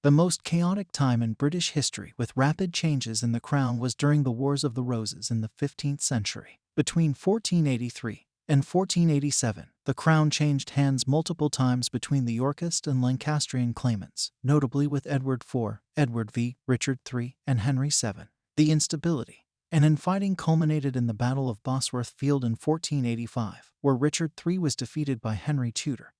The most chaotic time in British history with rapid changes in the crown was during the Wars of the Roses in the 15th century. Between 1483 and 1487, the crown changed hands multiple times between the Yorkist and Lancastrian claimants, notably with Edward IV, Edward V, Richard III, and Henry VII. The instability and infighting culminated in the Battle of Bosworth Field in 1485, where Richard III was defeated by Henry Tudor,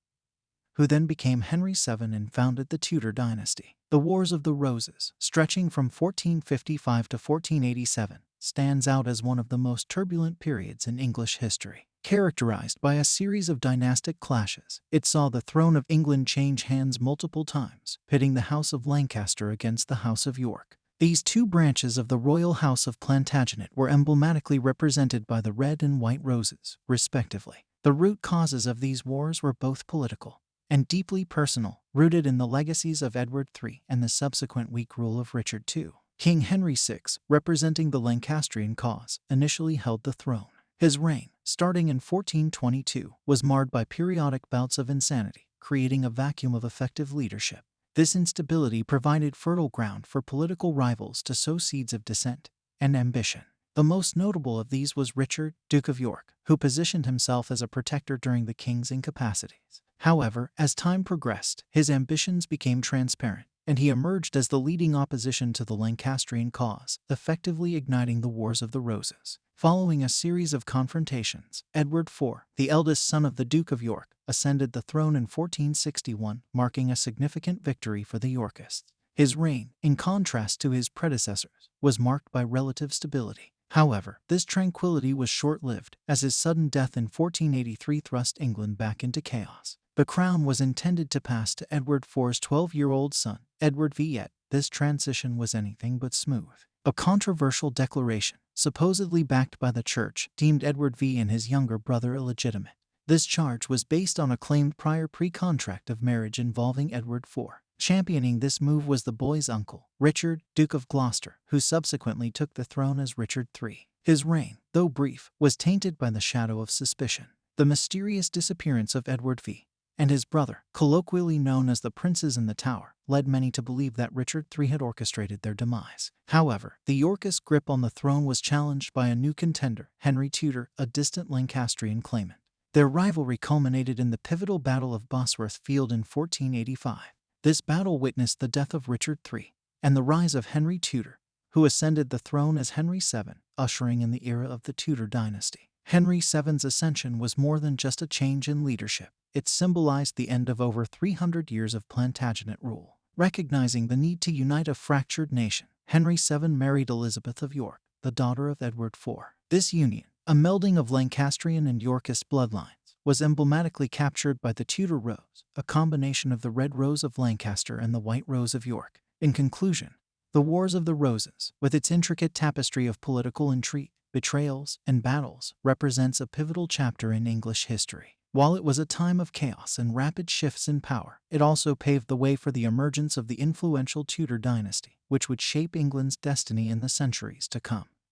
who then became Henry VII and founded the Tudor dynasty. The Wars of the Roses, stretching from 1455 to 1487, stands out as one of the most turbulent periods in English history. Characterized by a series of dynastic clashes, it saw the throne of England change hands multiple times, pitting the House of Lancaster against the House of York. These two branches of the royal house of Plantagenet were emblematically represented by the red and white roses, respectively. The root causes of these wars were both political and deeply personal, rooted in the legacies of Edward III and the subsequent weak rule of Richard II. King Henry VI, representing the Lancastrian cause, initially held the throne. His reign, starting in 1422, was marred by periodic bouts of insanity, creating a vacuum of effective leadership. This instability provided fertile ground for political rivals to sow seeds of dissent and ambition. The most notable of these was Richard, Duke of York, who positioned himself as a protector during the king's incapacities. However, as time progressed, his ambitions became transparent, and he emerged as the leading opposition to the Lancastrian cause, effectively igniting the Wars of the Roses. Following a series of confrontations, Edward IV, the eldest son of the Duke of York, ascended the throne in 1461, marking a significant victory for the Yorkists. His reign, in contrast to his predecessors, was marked by relative stability. However, this tranquility was short-lived, as his sudden death in 1483 thrust England back into chaos. The crown was intended to pass to Edward IV's 12-year-old son, Edward V. Yet this transition was anything but smooth. A controversial declaration, supposedly backed by the church, deemed Edward V and his younger brother illegitimate. This charge was based on a claimed prior pre-contract of marriage involving Edward IV. Championing this move was the boy's uncle, Richard, Duke of Gloucester, who subsequently took the throne as Richard III. His reign, though brief, was tainted by the shadow of suspicion. The mysterious disappearance of Edward V and his brother, colloquially known as the Princes in the Tower, led many to believe that Richard III had orchestrated their demise. However, the Yorkist grip on the throne was challenged by a new contender, Henry Tudor, a distant Lancastrian claimant. Their rivalry culminated in the pivotal Battle of Bosworth Field in 1485. This battle witnessed the death of Richard III and the rise of Henry Tudor, who ascended the throne as Henry VII, ushering in the era of the Tudor dynasty. Henry VII's ascension was more than just a change in leadership. It symbolized the end of over 300 years of Plantagenet rule. Recognizing the need to unite a fractured nation, Henry VII married Elizabeth of York, the daughter of Edward IV. This union, a melding of Lancastrian and Yorkist bloodlines, was emblematically captured by the Tudor rose, a combination of the red rose of Lancaster and the white rose of York. In conclusion, the Wars of the Roses, with its intricate tapestry of political intrigue, betrayals, and battles, represents a pivotal chapter in English history. While it was a time of chaos and rapid shifts in power, it also paved the way for the emergence of the influential Tudor dynasty, which would shape England's destiny in the centuries to come.